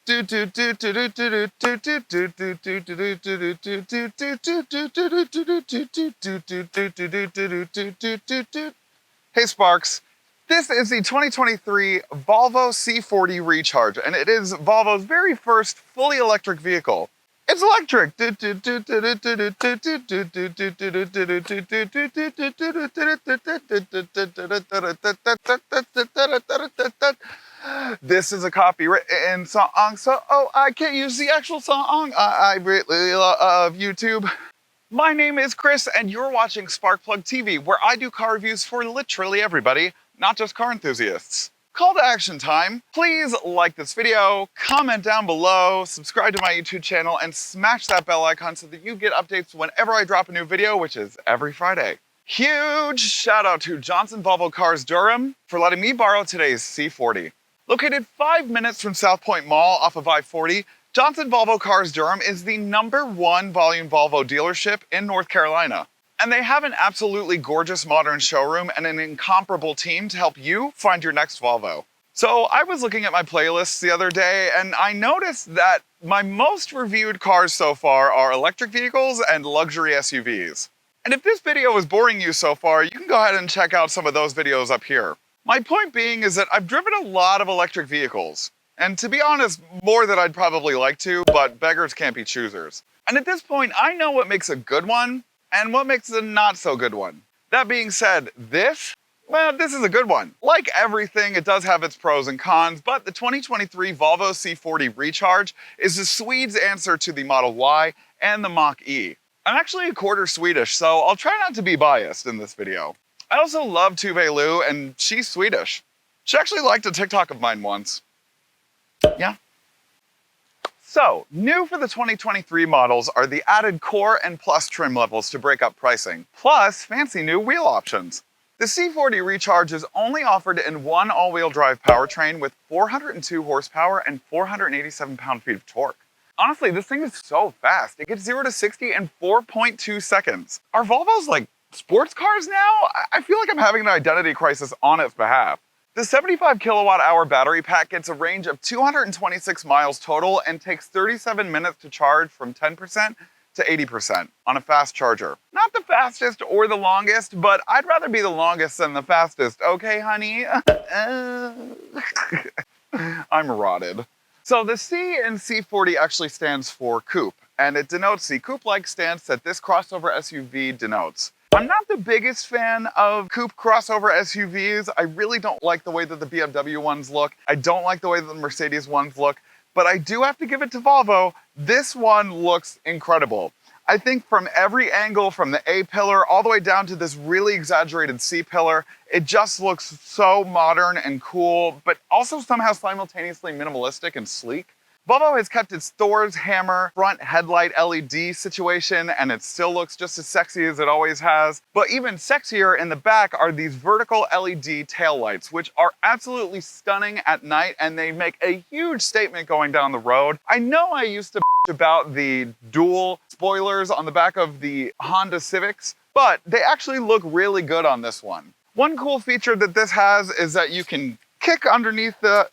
Hey Sparks, this is the 2023 Volvo C40 Recharge, and it is Volvo's very first fully electric vehicle. It's electric! This is a copywritten song, so I can't use the actual song. I really love YouTube. My name is Chris, and you're watching Sparkplug TV, where I do car reviews for literally everybody, not just car enthusiasts. Call to action time. Please like this video, comment down below, subscribe to my YouTube channel, and smash that bell icon so that you get updates whenever I drop a new video, which is every Friday. Huge shout out to Johnson Volvo Cars Durham for letting me borrow today's C40. Located 5 minutes from South Point Mall off of I-40, Johnson Volvo Cars Durham is the #1 volume Volvo dealership in North Carolina. And they have an absolutely gorgeous modern showroom and an incomparable team to help you find your next Volvo. So I was looking at my playlists the other day and I noticed that my most reviewed cars so far are electric vehicles and luxury SUVs. And if this video is boring you so far, you can go ahead and check out some of those videos up here. My point being is that I've driven a lot of electric vehicles. And to be honest, more than I'd probably like to, but beggars can't be choosers. And at this point, I know what makes a good one and what makes a not so good one. That being said, this is a good one. Like everything, it does have its pros and cons, but the 2023 Volvo C40 Recharge is the Swedes' answer to the Model Y and the Mach-E. I'm actually a quarter Swedish, so I'll try not to be biased in this video. I also love Tuve Lu, and she's Swedish. She actually liked a TikTok of mine once. Yeah. So, new for the 2023 models are the added Core and Plus trim levels to break up pricing, plus fancy new wheel options. The C40 Recharge is only offered in one all-wheel drive powertrain with 402 horsepower and 487 pound-feet of torque. Honestly, this thing is so fast. It gets 0 to 60 in 4.2 seconds. Are Volvos like sports cars now? I feel like I'm having an identity crisis on its behalf. The 75 kilowatt hour battery pack gets a range of 226 miles total and takes 37 minutes to charge from 10% to 80% on a fast charger. Not the fastest or the longest, but I'd rather be the longest than the fastest, okay, honey? I'm rotted. So the C in C40 actually stands for coupe, and it denotes the coupe-like stance that this crossover SUV denotes. I'm not the biggest fan of coupe crossover SUVs. I really don't like the way that the BMW ones look. I don't like the way that the Mercedes ones look, but I do have to give it to Volvo. This one looks incredible. I think from every angle, from the A-pillar all the way down to this really exaggerated C-pillar, it just looks so modern and cool, but also somehow simultaneously minimalistic and sleek. Volvo has kept its Thor's hammer front headlight LED situation, and it still looks just as sexy as it always has. But even sexier in the back are these vertical LED taillights, which are absolutely stunning at night, and they make a huge statement going down the road. I know I used to about the dual spoilers on the back of the Honda Civics, but they actually look really good on this one. One cool feature that this has is that you can kick underneath the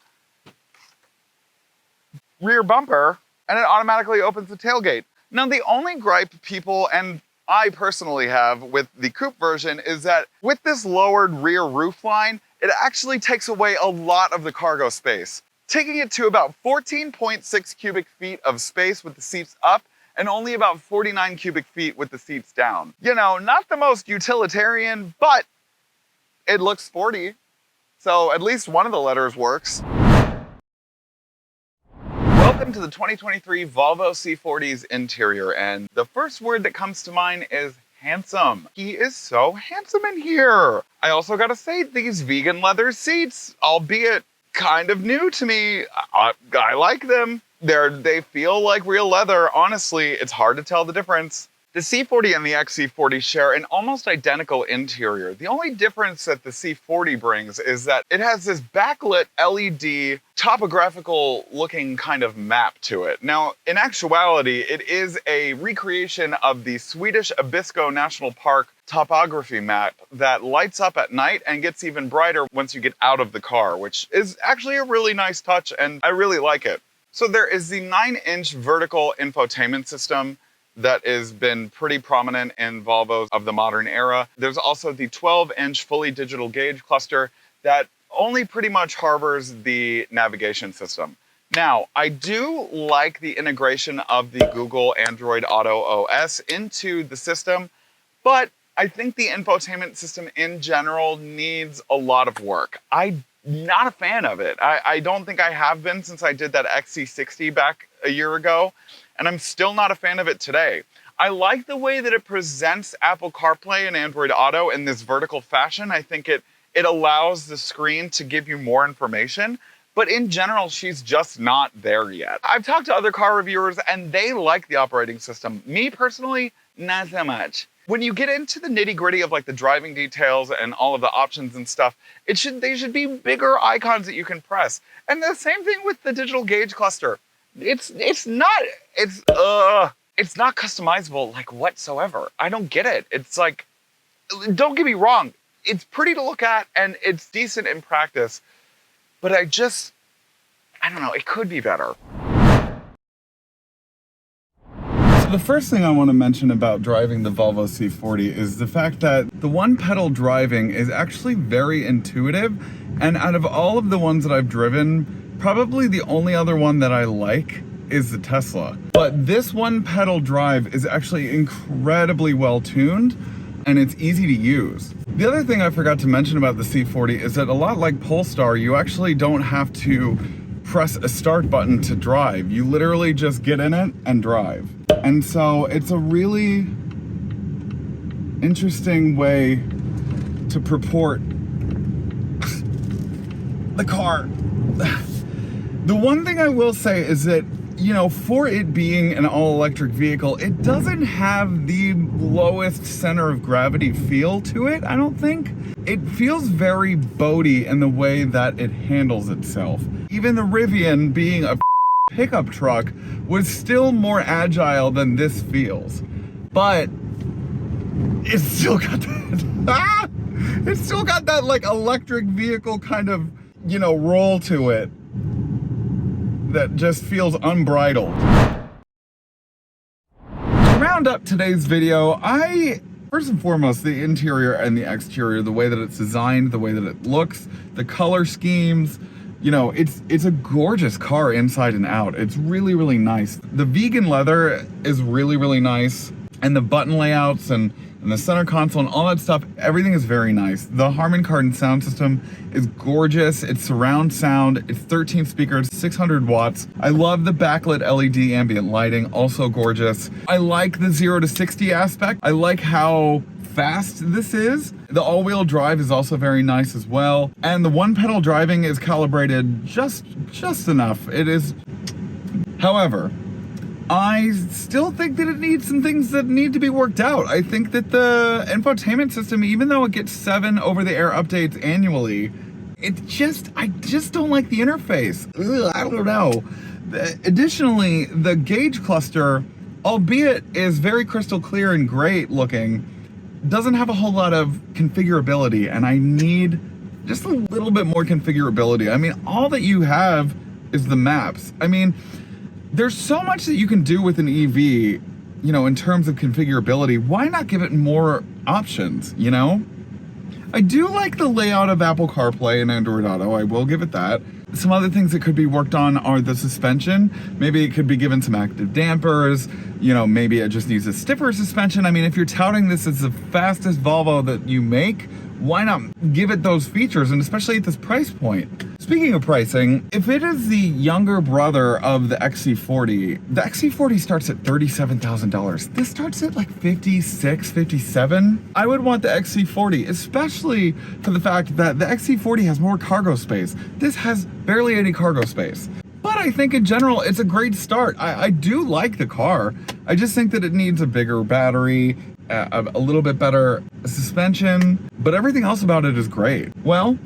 rear bumper and it automatically opens the tailgate. Now, the only gripe people, and I personally have with the coupe version, is that with this lowered rear roof line, it actually takes away a lot of the cargo space, taking it to about 14.6 cubic feet of space with the seats up and only about 49 cubic feet with the seats down. You know, not the most utilitarian, but it looks sporty. So at least one of the letters works. Welcome to the 2023 Volvo C40's interior, and the first word that comes to mind is handsome. He is so handsome in here. I also gotta say, these vegan leather seats, albeit kind of new to me, I like them. They feel like real leather. Honestly, it's hard to tell the difference. The C40 and the XC40 share an almost identical interior. The only difference that the C40 brings is that it has this backlit LED topographical looking kind of map to it. Now, in actuality, it is a recreation of the Swedish Abisko National Park topography map that lights up at night and gets even brighter once you get out of the car, which is actually a really nice touch and I really like it. So there is the 9-inch vertical infotainment system that has been pretty prominent in Volvos of the modern era. There's also the 12-inch fully digital gauge cluster that only pretty much harbors the navigation system. Now, I do like the integration of the Google Android Auto OS into the system, but I think the infotainment system in general needs a lot of work. I'm not a fan of it. I don't think I have been since I did that XC40 back a year ago, and I'm still not a fan of it today. I like the way that it presents Apple CarPlay and Android Auto in this vertical fashion. I think it allows the screen to give you more information, but in general, she's just not there yet. I've talked to other car reviewers and they like the operating system. Me personally, not so much. When you get into the nitty-gritty of like the driving details and all of the options and stuff, they should be bigger icons that you can press. And the same thing with the digital gauge cluster. It's not customizable like whatsoever. I don't get it. It's like, don't get me wrong, it's pretty to look at and it's decent in practice, but I don't know, it could be better. The first thing I want to mention about driving the Volvo C40 is the fact that the one-pedal driving is actually very intuitive, and out of all of the ones that I've driven, probably the only other one that I like is the Tesla. But this one-pedal drive is actually incredibly well-tuned, and it's easy to use. The other thing I forgot to mention about the C40 is that a lot like Polestar, you actually don't have to press a start button to drive. You literally just get in it and drive. And so it's a really interesting way to purport the car. The one thing I will say is that, you know, for it being an all-electric vehicle, it doesn't have the lowest center of gravity feel to it, I don't think. It feels very boaty in the way that it handles itself. Even the Rivian, being a pickup truck, was still more agile than this feels. But it's still got that, it's still got that like electric vehicle kind of, you know, roll to it that just feels unbridled. To round up today's video, first and foremost, the interior and the exterior, the way that it's designed, the way that it looks, the color schemes, you know, it's a gorgeous car inside and out. It's really, really nice. The vegan leather is really, really nice. And the button layouts and the center console and all that stuff, everything is very nice. The Harman Kardon sound system is gorgeous. It's surround sound. It's 13 speakers, 600 watts. I love the backlit LED ambient lighting, also gorgeous. I like the 0 to 60 aspect. I like how fast this is. The all-wheel drive is also very nice as well. And the one-pedal driving is calibrated just enough. It is, however, I still think that it needs some things that need to be worked out. I think that the infotainment system, even though it gets 7 over-the-air updates annually, I just don't like the interface. Ugh, I don't know. Additionally, the gauge cluster, albeit is very crystal clear and great looking, doesn't have a whole lot of configurability, and I need just a little bit more configurability. I mean, all that you have is the maps. I mean, there's so much that you can do with an EV, you know, in terms of configurability. Why not give it more options, you know? I do like the layout of Apple CarPlay and Android Auto, I will give it that. Some other things that could be worked on are the suspension. Maybe it could be given some active dampers, you know, maybe it just needs a stiffer suspension. I mean, if you're touting this as the fastest Volvo that you make, why not give it those features, and especially at this price point? Speaking of pricing, if it is the younger brother of the XC40, the XC40 starts at $37,000. This starts at like 56, 57. I would want the XC40, especially for the fact that the XC40 has more cargo space. This has barely any cargo space. But I think in general, it's a great start. I do like the car. I just think that it needs a bigger battery, a little bit better suspension, but everything else about it is great. Well,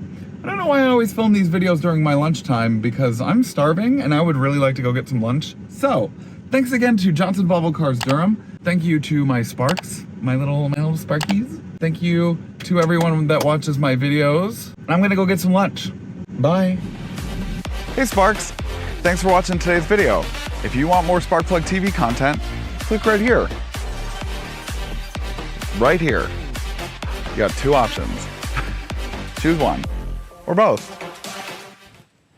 I don't know why I always film these videos during my lunchtime, because I'm starving and I would really like to go get some lunch. So, thanks again to Johnson Volvo Cars Durham. Thank you to my Sparks, my little Sparkies. Thank you to everyone that watches my videos. I'm gonna go get some lunch. Bye. Hey Sparks. Thanks for watching today's video. If you want more Sparkplug TV content, click right here. Right here. You got two options. Choose one, or both.